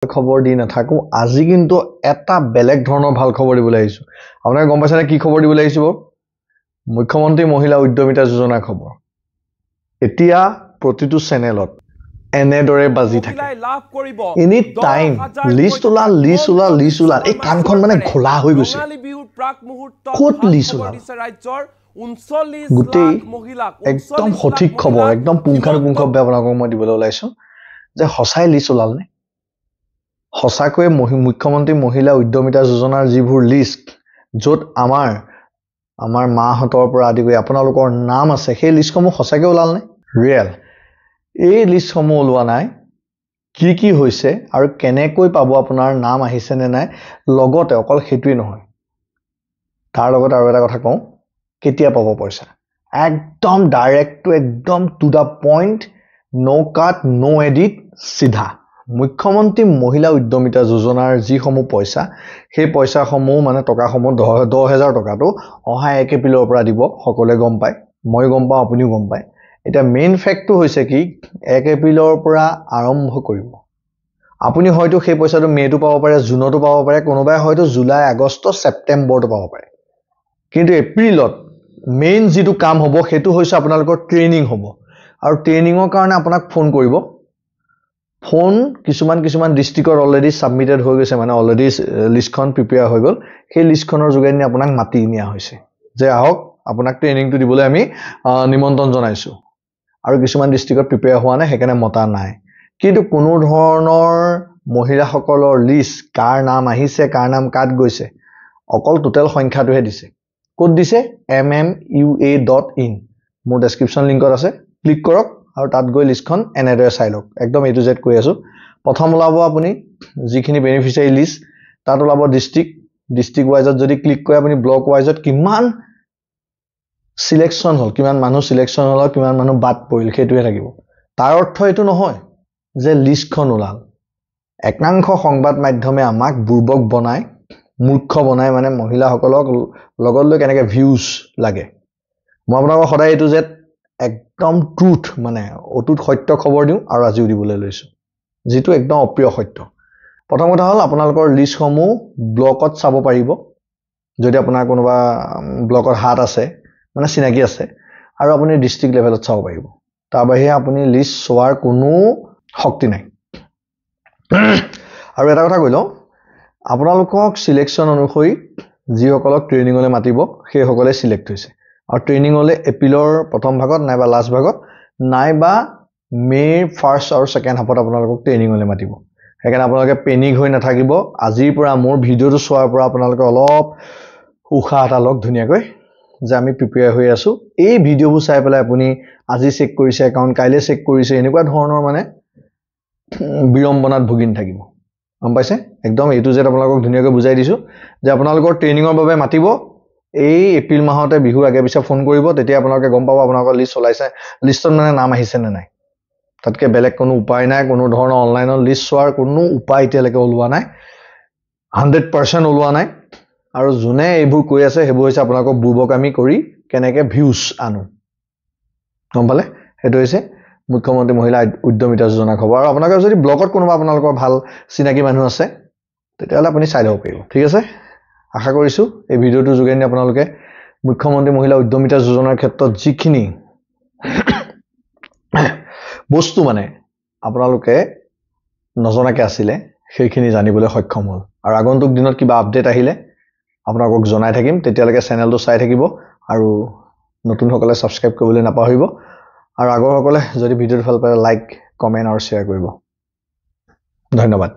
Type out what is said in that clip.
খবৰ দি নাথাকো আজি কিন্তু এটা বেলেগ ধৰণৰ ভাল খবৰ দিবলৈ আহিছো আপোনাক গম পাইছানে কি খবৰ দিবলৈ আহিছো মুখ্যমন্ত্ৰী মহিলা উদ্যমিতা যোজনা খবৰ এতিয়া প্ৰতিটো চেনেলত এনেদৰে বাজি থাকে এনি টাইম লিষ্ট ওলা এই কানখন মানে খোলা হৈ গৈছে ক'ত লিষ্ট ওলা গোটেই একদম সঠিক খবৰ একদম পুংখানুপুংখভাৱে আপোনাক মই দিবলৈ ওলাইছো যে সঁচাই লিষ্ট ওলাল নে সঁচাকৈ মুখ্যমন্ত্ৰী মহিলা উদ্যমিতা যোজনাৰ যিবোৰ লিষ্ট য'ত আমাৰ মাহঁতৰ পৰা আদি কৰি আপোনালোকৰ নাম আছে সেই লিষ্টসমূহ সঁচাকৈ ওলাল নে ৰিয়েল এই লিষ্টসমূহ ওলোৱা নাই কি হৈছে আৰু কেনেকৈ পাব আপোনাৰ নাম আহিছে নে নাই লগতে অকল হেতুই নহয় তাৰ লগত আৰু এটা কথা কওঁ কেতিয়া পাব পইচা একদম ডাইৰেক্ট একদম to the point no cut no edit সিধা মুখ্যমন্ত্ৰী মহিলা উদ্যমিতা যোজনাৰ যিসমূহ পইচা সেই পইচাসমূহ মানে টকাসমূহ 10,000 টকাটো অহা 1 এপ্ৰিলৰ পৰা দিব সকলোৱে গম পায় মই গম পাওঁ আপুনিও গম পায় এটা মেইন ফ্যাক্টটো হৈছে কি 1 এপ্ৰিলৰ পৰা আৰম্ভ কৰিব আপুনি হয়তো সেই পইচাটো মেটো পাব পাৰে জুনতো পাব পাৰে কোনোবাই হয়তো জুলাই আগষ্ট ছেপ্টেম্বৰতো পাব পাৰে কিন্তু এপ্ৰিলত মেইন যিটো কাম হ'ব সেইটো হৈছে আপোনালোকৰ ট্ৰেইনিং হ'ব আৰু ট্ৰেইনিংৰ কাৰণে আপোনাক ফোন কৰিব ফোন কিছুমান ডিস্ট্ৰিক্টৰ অলৰেডি সাবমিটেড হৈ গৈছে মানে অলৰেডি লিষ্টখন প্ৰিপেয়াৰ হৈ গ'ল সেই লিষ্টখনৰ যোগেদি আপোনাক মাতি নিয়া হৈছে যে আহক আপোনাক ট্ৰেইনিংটো দিবলৈ আমি নিমন্ত্ৰণ জনাইছো আৰু কিছুমান ডিস্ট্ৰিক্টত প্ৰিপেয়াৰ হোৱা নাই সেইকাৰণে মতা নাই কিন্তু কোনো ধৰণৰ মহিলাসকলৰ লিষ্ট কাৰ নাম আহিছে কাৰ নাম কাট গৈছে অকল টোটাল সংখ্যাটোহে দিছে কোড দিছে mmua.in মোৰ ডেসক্ৰিপচন লিংকত আছে ক্লিক কৰক আৰু তাত গৈ লিষ্টখন এনেদৰে চাই লওক একদম এ টু জেড কৈ আছো প্ৰথম ওলাব আপুনি যিখিনি বেনিফিচিয়াৰী লিষ্ট তাত ওলাব ডিস্ট্ৰিক্ট ওয়াইজত যদি ক্লিক কৰে আপুনি ব্লক ওয়াইজত কিমান সিলেকশন হল কিমান মানুহ সিলেকশন হল কিমান মানুহ বাদ পৰিল সেইটোহে থাকিব তাৰ অৰ্থ এটো নহয় যে লিষ্টখন ওলাল একাংশ সংবাদ মাধ্যমে আমাক বুৰ্বক বনায় মূৰ্খ বনায় মানে মহিলাসকলক লগত লৈ কেনেকৈ ভিউজ লাগে মই আপোনাক সদায় এটো যে একদম ট্ৰুথ মানে অটুট সত্য খবৰ দিওঁ আৰু আজিও দিবলৈ লৈছো যেটো একদম অপ্ৰিয় সত্য প্ৰথম কথা হল আপোনালোকৰ লিষ্টসমূহ ব্লকত চাব পাৰিব যদি আপোনাৰ কোনোবা ব্লকৰ হাত আছে মানে চিনাকি আছে আৰু আপুনি ডিস্ট্ৰিক্ট লেভেলত চাব পাৰিব তাৰ বাহিৰে আপুনি লিষ্ট চোৱাৰ কোনো শক্তি নাই আৰু এটা কথা কইলো আপোনালোকক সিলেকশন অনুসৰি যিসকলক ট্ৰেইনিংলৈ মাতিব সেই সকলে সিলেক্ট হৈছে আৰু ট্ৰেইনিংলৈ এপ্ৰিলৰ প্ৰথম ভাগত নাইবা লাষ্ট ভাগত নাইবা মে ফাৰ্ষ্ট আৰু সেকেন্ড হাফত আপোনালোকক ট্ৰেইনিংলৈ মাতিব সেইকাৰণে আপোনালোকে পেনিক হৈ নাথাকিব আজিৰ পৰা মোৰ ভিডিওটো চোৱাৰ পৰা আপোনালোকে অলপ উশাহ এটা লওক ধুনীয়াকৈ যে আমি প্ৰিপেয়াৰ হৈ আছো এই ভিডিওবোৰ চাই পেলাই আপুনি আজি চেক কৰিছে একাউন্ট কাইলে চেক কৰিছে এনেকুৱা ধৰণৰ মানে বিৰম্বনাত ভুগিন থাকিব গম পাইছে একদম এ টু জেড আপোনালোকক ধুনীয়াকৈ বুজাই দিছো যে আপোনালোকৰ ট্ৰেইনিংৰ বাবে মাতিব এই এপ্ৰিল মাহতে বিহুৰ আগে পিছে ফোন কৰিব তেতিয়া আপোনালোকে গম পাব আপোনালোকৰ লিষ্ট চলাইছে লিষ্টত মানে নাম আহিছে নে নাই তাতকে বেলেগ কোনো উপায় নাই কোনো ধৰণৰ অনলাইনৰ লিষ্ট চোৱাৰ কোনো উপায় এতিয়ালৈকে ওলোৱা নাই 100% ওলোৱা নাই আৰু জুনে এইবোৰ কৈ আছে হেবোৰ হৈছে আপোনালোকক বুৰ্বকামি কৰি কেনেকৈ ভিউজ আনো গম পালে হেটো হৈছে মুখ্যমন্ত্ৰী মহিলা উদ্যমিতা যোজনা খবৰ আৰু আপোনালোকৰ যদি ব্লকত কোনোবা আপোনালোকৰ ভাল চিনাকি মানুহ আছে তেতিয়াহলে আপুনি চাই লব পাৰিব ঠিক আছে আশা কৰিছো এই ভিডিওটো যোগেদি আপোনালোকে মুখ্যমন্ত্ৰী মহিলা উদ্যমিতা যোজনাৰ ক্ষেত্ৰত যিখিনি বস্তু মানে আপোনালোকে নজনাকে আছিলে সেইখিনি জানিবলৈ সক্ষম হ'ল আৰু আগন্তুক দিনত কিবা আপডেট আহিলে আপোনালোকক জনাই থাকিম তেতিয়ালৈকে চেনেলটো চাই থাকিব আৰু নতুন সকলে সাবস্ক্ৰাইব কৰিবলৈ নাপাহৰিব আৰু আগৰ সকলে যদি ভিডিওটো ভাল পায় লাইক কমেন্ট আৰু শেয়াৰ কৰিব ধন্যবাদ